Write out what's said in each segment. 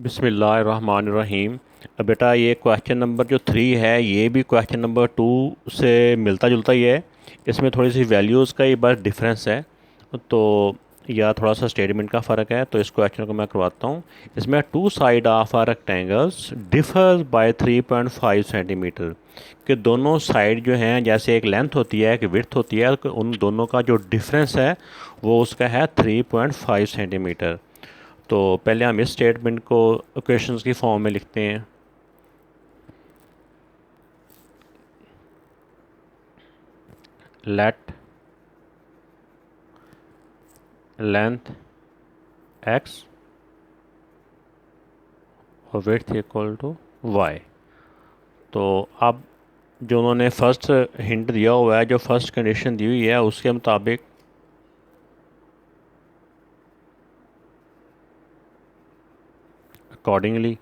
बिस्मिल्लाहिर्रहमानिर्रहीम। अब बेटा ये क्वेश्चन नंबर जो 3 है ये भी क्वेश्चन नंबर 2 से मिलता जुलता ही है। इसमें थोड़ी सी वैल्यूज़ का ही बस डिफरेंस है, तो या थोड़ा सा स्टेटमेंट का फ़र्क है। तो इस क्वेश्चन को मैं करवाता हूँ। इसमें two side of a rectangles differ by 3.5 centimetre कि दोनों साइड जो हैं, जैसे एक लेंथ होती है एक विड्थ होती है, तो उन दोनों का जो डिफरेंस है वो उसका है 3.5 सेंटीमीटर। तो पहले हम इस स्टेटमेंट को इक्वेशंस की फॉर्म में लिखते हैं। लेट लेंथ एक्स और विड्थ इक्वल टू वाई। तो अब जो उन्होंने फर्स्ट हिंट दिया हुआ है, जो फर्स्ट कंडीशन दी हुई है, उसके मुताबिक अकॉर्डिंगली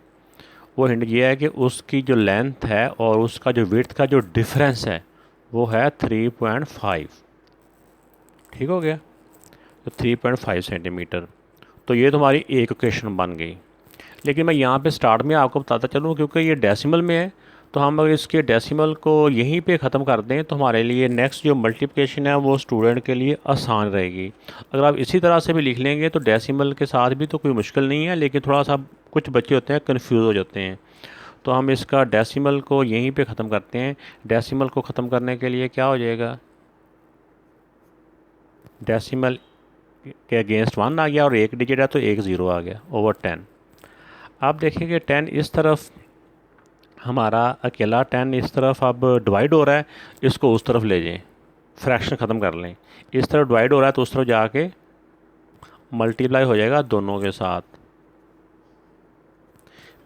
वो हिंट ये है कि उसकी जो लेंथ है और उसका जो विड्थ का जो डिफरेंस है वो है 3.5। ठीक हो गया, तो 3.5 सेंटीमीटर। तो ये तुम्हारी एक इक्वेशन बन गई। लेकिन मैं यहाँ पे स्टार्ट में आपको बताता चलूँ, क्योंकि ये डेसिमल में है, तो हम अगर इसके डेसिमल को यहीं पे ख़त्म कर दें तो हमारे लिए नेक्स्ट जो मल्टीप्लिकेशन है वो स्टूडेंट के लिए आसान रहेगी। अगर आप इसी तरह से भी लिख लेंगे तो डेसिमल के साथ भी तो कोई मुश्किल नहीं है, लेकिन थोड़ा सा कुछ बच्चे होते हैं कन्फ्यूज़ हो जाते हैं। तो हम इसका डेसिमल को यहीं पर ख़त्म करते हैं। डेसिमल को ख़त्म करने के लिए क्या हो जाएगा, डेसिमल के अगेंस्ट 1 आ गया और एक डिजिट है तो एक ज़ीरो आ गया ओवर 10। आप देखेंगे 10 इस तरफ, हमारा अकेला 10 इस तरफ अब डिवाइड हो रहा है, इसको उस तरफ ले जाएं, फ्रैक्शन ख़त्म कर लें। इस तरफ डिवाइड हो रहा है तो उस तरफ जाके मल्टीप्लाई हो जाएगा दोनों के साथ।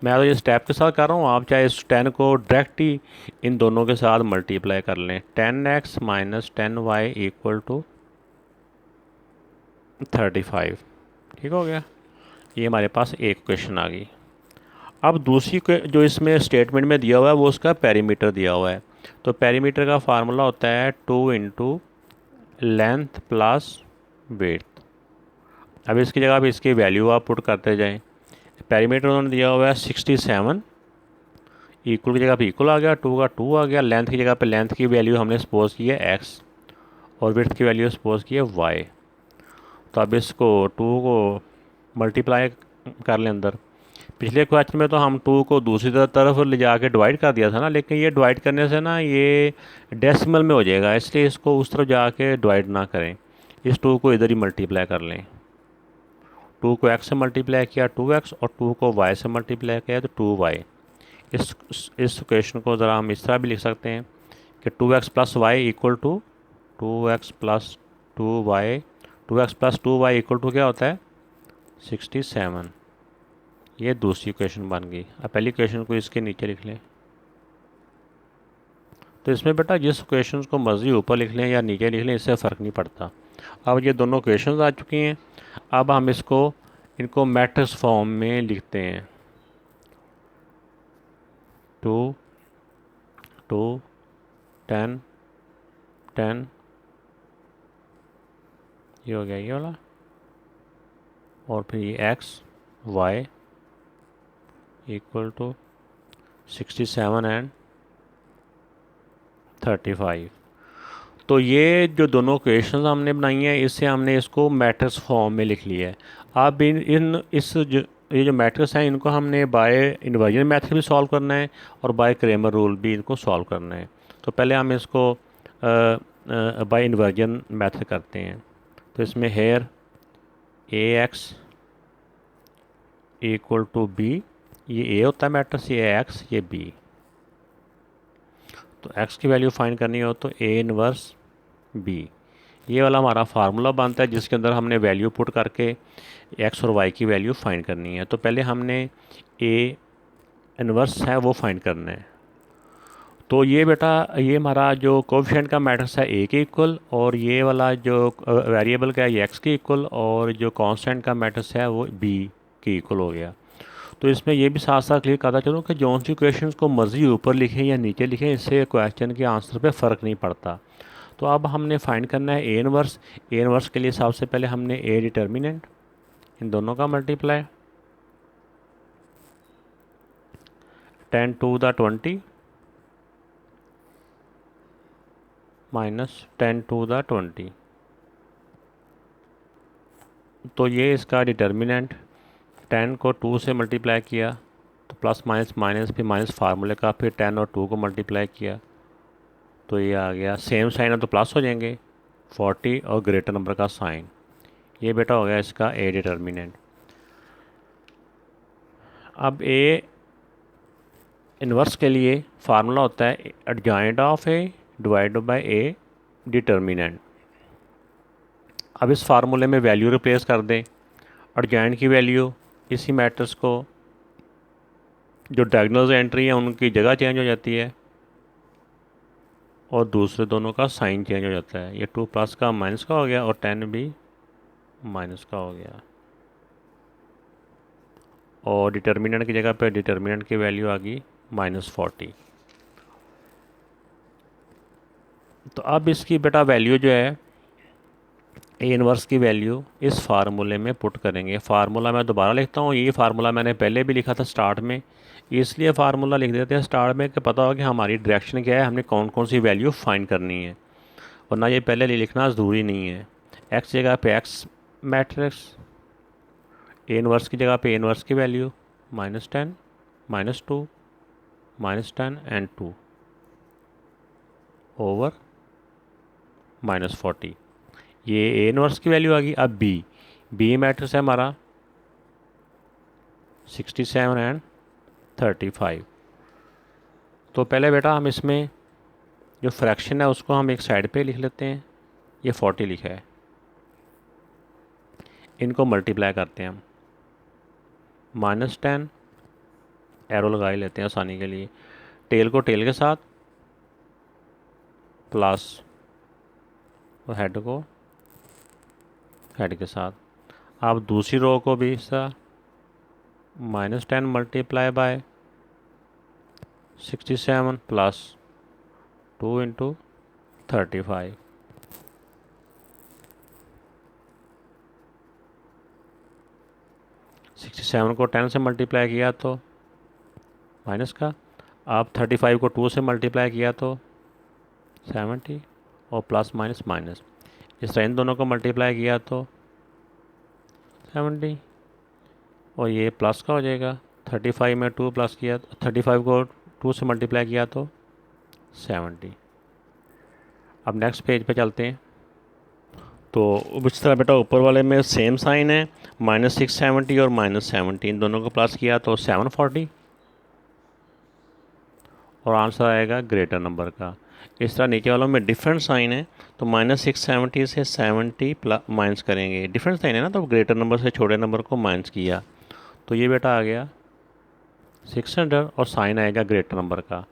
मैं तो ये स्टेप के साथ कर रहा हूँ, आप चाहे इस 10 को डायरेक्ट ही इन दोनों के साथ मल्टीप्लाई कर लें। 10x minus 10y equal to 35। ठीक हो गया, ये हमारे पास एक क्वेश्चन आ गई। अब दूसरी जो इसमें स्टेटमेंट में दिया हुआ है वो उसका पेरीमीटर दिया हुआ है। तो पेरीमीटर का फार्मूला होता है 2 इंटू लेंथ प्लस विड्थ। अब इसकी जगह पे इसकी वैल्यू आप पुट करते जाएं। पेरीमीटर उन्होंने दिया हुआ है 67, इक्वल की जगह पे इक्वल आ गया, 2 का 2 आ गया, लेंथ की जगह पे लेंथ की वैल्यू हमने सपोज की है x और विड्थ की वैल्यू सपोज की है y। तो अब इसको 2 को मल्टीप्लाई कर लें अंदर। पिछले क्वेश्चन में तो हम 2 को दूसरी तरफ ले जाके डिवाइड कर दिया था ना, लेकिन ये डिवाइड करने से ना ये डेसिमल में हो जाएगा, इसलिए इसको उस तरफ जाके डिवाइड ना करें। इस 2 को इधर ही मल्टीप्लाई कर लें। 2 को x से मल्टीप्लाई किया 2x और 2 को y से मल्टीप्लाई किया तो 2y। इस इक्वेशन को ज़रा हम इस तरह भी लिख सकते हैं कि 2x plus y equal to 2x plus 2y। 2x plus 2y equal to क्या होता है 67। ये दूसरी इक्वेशन बन गई। अब पहली इक्वेशन को इसके नीचे लिख लें। तो इसमें बेटा जिस इक्वेशन को मर्जी ऊपर लिख लें या नीचे लिख लें, इससे फ़र्क नहीं पड़ता। अब ये दोनों इक्वेशंस आ चुकी हैं। अब हम इनको मैट्रिक्स फॉर्म में लिखते हैं। 2 2 10 10, ये हो गया ये वाला, और फिर ये x y equal to 67 and 35। तो ये जो दोनों इक्वेशंस हमने बनाई हैं, इससे हमने इसको मैट्रिक्स फॉर्म में लिख लिया है। अब ये जो मैट्रिक्स हैं इनको हमने बाय इन्वर्जन मेथड भी सॉल्व करना है और बाय क्रेमर रूल भी इनको सॉल्व करना है। तो पहले हम इसको बाय इन्वर्जन मेथड करते हैं। तो इसमें here ax equal to b, ये a होता है मैट्रिक्स, ये x ये b। तो x की वैल्यू फाइंड करनी हो तो a इनवर्स b, ये वाला हमारा फार्मूला बनता है जिसके अंदर हमने वैल्यू पुट करके x और y की वैल्यू फाइंड करनी है। तो पहले हमने a इनवर्स है वो फाइंड करना है। तो ये बेटा ये हमारा जो कोफिशिएंट का मैट्रिक्स है a के इक्वल, और ये वाला जो वेरिएबल का है ये x के इक्वल, और जो कांस्टेंट का मैट्रिक्स है वो b के इक्वल हो गया। तो इसमें ये भी साथ साथ क्लियर करता चलूँ कि जौन सी क्वेश्चन को मर्जी ऊपर लिखें या नीचे लिखें, इससे क्वेश्चन के आंसर पे फ़र्क नहीं पड़ता। तो अब हमने फाइंड करना है ए इनवर्स। ए इनवर्स के लिए सबसे पहले हमने ए डिटर्मिनेंट इन दोनों का multiply 10 to the 20 minus 10 to the 20। तो ये इसका डिटर्मिनेंट, 10 को 2 से मल्टीप्लाई किया तो प्लस माइनस माइनस, फिर माइनस फार्मूले का, फिर 10 और 2 को मल्टीप्लाई किया तो ये आ गया। सेम साइन है तो प्लस हो जाएंगे 40 और ग्रेटर नंबर का साइन। ये बेटा हो गया इसका ए डिटर्मिनेंट। अब ए इन्वर्स के लिए फार्मूला होता है adjoint of A divide by A determinant. अब इस फार्मूले में वैल्यू रिप्लेस कर दें। एडजॉइंट की वैल्यू इसी मैट्रिक्स को जो डायगोनल एंट्री है उनकी जगह चेंज हो जाती है और दूसरे दोनों का साइन चेंज हो जाता है। ये 2 प्लस का माइनस का हो गया और 10 भी माइनस का हो गया। और डिटर्मिनेंट की जगह पे डिटर्मिनेंट की वैल्यू आ गई -40। तो अब इसकी बेटा वैल्यू जो है ए इन्वर्स की वैल्यू इस फार्मूले में पुट करेंगे। फार्मूला मैं दोबारा लिखता हूँ, ये फार्मूला मैंने पहले भी लिखा था स्टार्ट में, इसलिए फार्मूला लिख देते हैं स्टार्ट में कि पता हो कि हमारी डायरेक्शन क्या है, हमने कौन कौन सी वैल्यू फाइंड करनी है। वरना ये पहले लिखना ज़रूरी नहीं है। एक्स जगह पे एक्स मैट्रिक्स, ए इन्वर्स की जगह पे ए इन्वर्स की वैल्यू -10 -2 -10 एंड 2 ओवर -40। ये ए इन्वर्स की वैल्यू आ गई। अब बी मैट्रिक्स है हमारा 67 एंड 35। तो पहले बेटा हम इसमें जो फ्रैक्शन है उसको हम एक साइड पे लिख लेते हैं। ये 40 लिखा है, इनको मल्टीप्लाई करते हैं हम। -10 एरो लगा ही लेते हैं आसानी के लिए, टेल को टेल के साथ प्लस और हेड को हेड के साथ। आप दूसरी रो को भी इसका -10 मल्टीप्लाई बाय 67 प्लस 2 इंटू 35। -67 को 10 से मल्टीप्लाई किया तो माइनस का, आप 35 को 2 से मल्टीप्लाई किया तो 70 और प्लस माइनस माइनस। इस तरह इन दोनों को मल्टीप्लाई किया तो 70 और ये प्लस का हो जाएगा। 35 में 2 प्लस किया, 35 को 2 से मल्टीप्लाई किया तो 70। अब नेक्स्ट पेज पे चलते हैं। तो इस तरह बेटा ऊपर वाले में सेम साइन है, -670 और -70, इन दोनों को प्लस किया तो 740 और आंसर आएगा ग्रेटर नंबर का। इस तरह नीचे वालों में डिफरेंट साइन है तो -670 से 70 प्लस माइनस करेंगे। डिफरेंट साइन है ना, तो ग्रेटर नंबर से छोटे नंबर को माइनस किया तो ये बेटा आ गया 600 और साइन आएगा ग्रेटर नंबर का।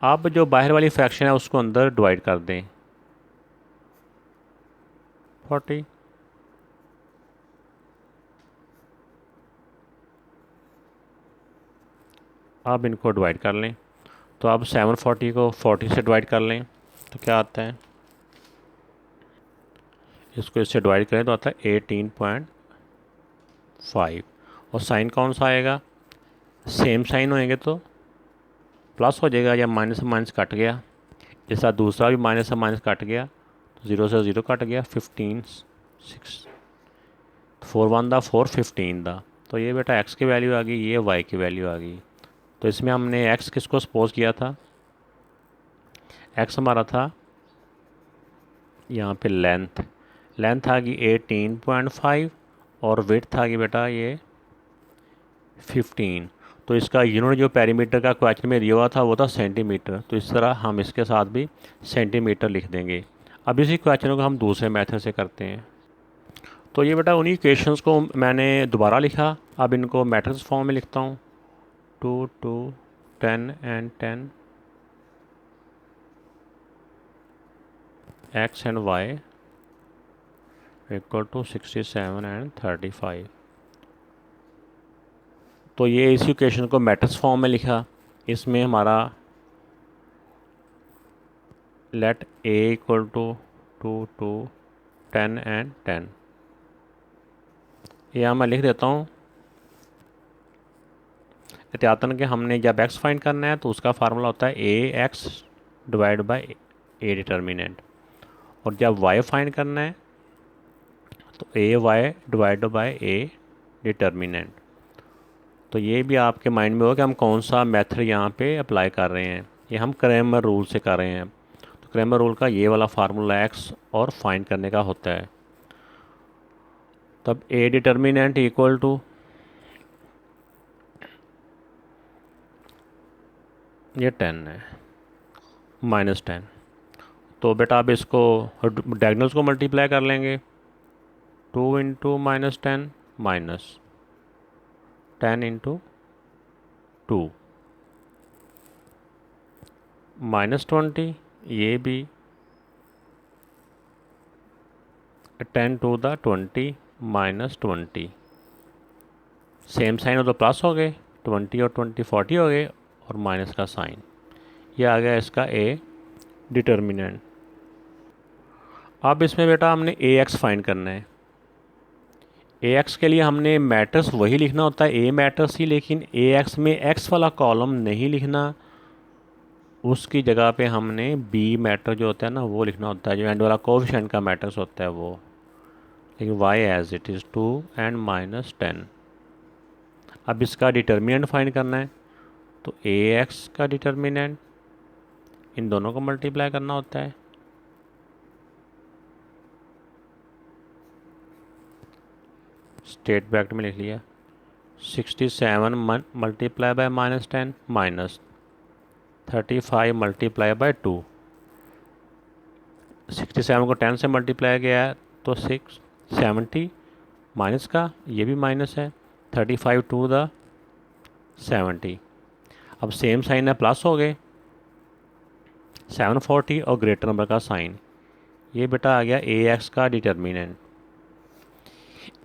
अब जो बाहर वाली फ्रैक्शन है उसको अंदर डिवाइड कर दें 40। अब इनको डिवाइड कर लें तो अब 740 को 40 से डिवाइड कर लें तो क्या आता है, इसको इससे डिवाइड करें तो आता है 18.5। और साइन कौन सा आएगा, सेम साइन होएंगे तो प्लस हो जाएगा, या माइनस से माइनस कट गया, इस तरह दूसरा भी माइनस से माइनस कट गया तो 0 से 0 कट गया, 15 6 4 1 दा 4 15 दा। तो ये बेटा एक्स की वैल्यू आ गई, ये वाई की वैल्यू आ गई। तो इसमें हमने एक्स किसको सपोज किया था, एक्स हमारा था यहाँ पे लेंथ आ गई 18.5 और विड्थ आ गई बेटा ये 15। तो इसका यूनिट जो पेरीमीटर का क्वेश्चन में दिया हुआ था वो था सेंटीमीटर, तो इस तरह हम इसके साथ भी सेंटीमीटर लिख देंगे। अब इसी क्वेश्चन को हम दूसरे मेथड से करते हैं। तो ये बेटा उन्हीं इक्वेशंस को मैंने दोबारा लिखा, अब इनको मैट्रिक्स फॉर्म में लिखता हूँ। 2 2 10 and 10 x and y equal to 67 and 35। तो ये इसी इक्वेशन को मैट्रिक्स फॉर्म में लिखा। इसमें हमारा let a equal to 2 2 10 and 10, यहाँ मैं लिख देता हूँ एहतियातन कि हमने जब एक्स फाइंड करना है तो उसका फार्मूला होता है A X divide by A determinant, और जब वाई फाइंड करना है तो A Y divide by A determinant. तो ये भी आपके माइंड में हो कि हम कौन सा मेथड यहाँ पे अप्लाई कर रहे हैं। ये हम क्रैमर रूल से कर रहे हैं। तो क्रैमर रूल का ये वाला फार्मूला एक्स और फाइंड करने का होता है। तब ए डिटर्मिनेंट इक्वल टू ये 10 है -10। तो बेटा आप इसको डायगोनल्स को मल्टीप्लाई कर लेंगे। 2 इंटू -10 माइनस 10 इंटू 2 -20, ये भी 10 टू द 20 -20, सेम साइन हो तो प्लस हो गए, 20 और 20 40 हो गए, और माइनस का साइन। ये आ गया इसका ए डिटर्मिनेंट। अब इसमें बेटा हमने ए एक्स फाइंड करना है। ए एक्स के लिए हमने मैट्रिक्स वही लिखना होता है, ए मैट्रिक्स ही, लेकिन ए एक्स में एक्स वाला कॉलम नहीं लिखना, उसकी जगह पे हमने बी मैट्रिक्स जो होता है ना वो लिखना होता है, जो एंड वाला कोएफिशिएंट का मैट्रिक्स होता है वो। लेकिन y as it is 2 and -10। अब इसका डिटर्मिनेंट फाइंड करना है, तो ए एक्स का डिटर्मिनेंट इन दोनों को मल्टीप्लाई करना होता है। स्टेट ब्रैकेट में लिख लिया 67 multiply by -10 minus 35 multiply by 2। 67 को 10 से मल्टीप्लाई किया है तो 670, माइनस का ये भी माइनस है, 35 टू द 70। अब सेम साइन है, प्लस हो गए 740 और ग्रेटर नंबर का साइन। ये बेटा आ गया ए एक्स का डिटर्मिनेंट।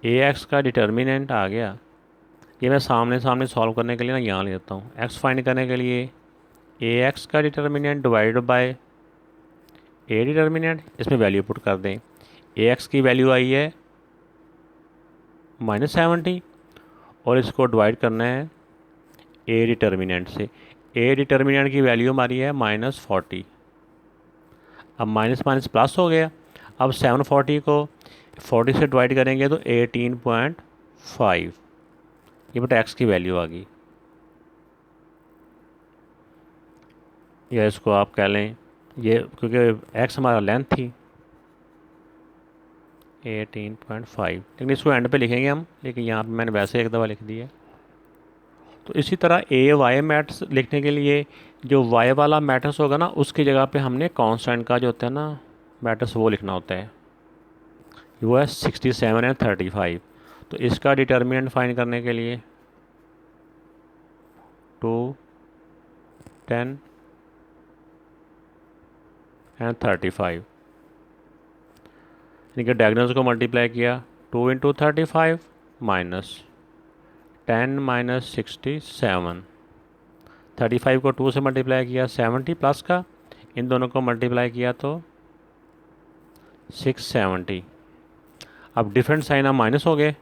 ए एक्स का डिटर्मिनेंट आ गया। ये मैं सामने सामने सॉल्व करने के लिए ना यहाँ ले लेता हूँ। एक्स फाइंड करने के लिए ए एक्स का determinant divide by A determinant, इसमें वैल्यू पुट कर दें। ए एक्स की वैल्यू आई है -70 और इसको डिवाइड करना है ए डिटर्मिनेंट से। ए डिटर्मिनेंट की वैल्यू हमारी है -40। अब माइनस माइनस प्लस हो गया। अब 740 को 40 से डिवाइड करेंगे तो 18.5। ये बेटा एक्स की वैल्यू आ गई, या इसको आप कह लें ये, क्योंकि एक्स हमारा लेंथ थी 18.5, लेकिन इसको एंड पे लिखेंगे हम, लेकिन यहाँ पे मैंने वैसे एक दफ़ा लिख दिया। तो इसी तरह ए वाई मैट्रिक्स लिखने के लिए जो वाई वाला मैट्रिक्स होगा ना उसकी जगह पे हमने कांस्टेंट का जो होता है ना मैट्रिक्स वो लिखना होता है। वो है 67 एंड 35। तो इसका डिटर्मिनेंट फाइंड करने के लिए 2 10 एंड 35, यानी कि डायगोनल्स को मल्टीप्लाई किया 2 इंटू 35 माइनस 10 माइनस 67। 35 को 2 से मल्टीप्लाई किया 70 प्लस का, इन दोनों को मल्टीप्लाई किया तो 670। अब डिफरेंट साइन अब माइनस हो गए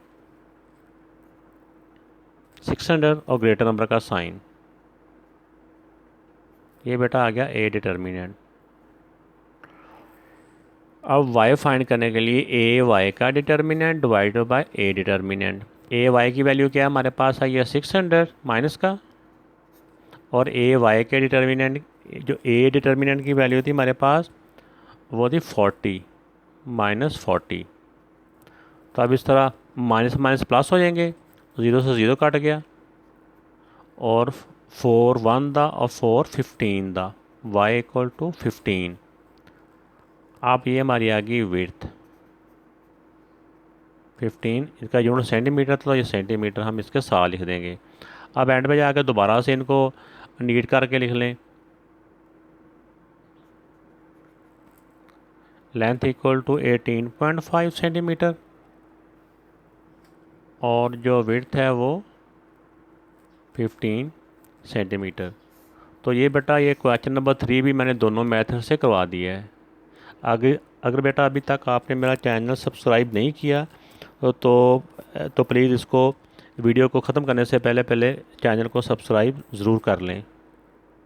600 और ग्रेटर नंबर का साइन। ये बेटा आ गया ए डिटर्मिनेंट। अब वाई फाइंड करने के लिए ए वाई का determinant divide by A determinant. A y की वैल्यू क्या है हमारे पास आई है 600 माइनस का, और ए वाई के डिटर्मिनेंट जो ए डिटर्मिनेंट की वैल्यू थी हमारे पास वो थी 40 -40। तो अब इस तरह माइनस माइनस प्लस हो जाएंगे, 0 से 0 कट गया, और 4 1 दा और 4 15 दा, y इक्वल टू 15। आप ये हमारी आ गई विड्थ 15, इसका यूनिट सेंटीमीटर था तो ये सेंटीमीटर हम इसके साथ लिख देंगे। अब एंड में जाकर दोबारा से इनको नीट करके लिख लें। लेंथ इक्वल टू 18.5 सेंटीमीटर और जो विड्थ है वो 15 सेंटीमीटर। तो ये बेटा ये क्वेश्चन नंबर 3 भी मैंने दोनों मेथड से करवा दिया है। अगर बेटा अभी तक आपने मेरा चैनल सब्सक्राइब नहीं किया तो प्लीज़ इसको वीडियो को ख़त्म करने से पहले पहले चैनल को सब्सक्राइब ज़रूर कर लें।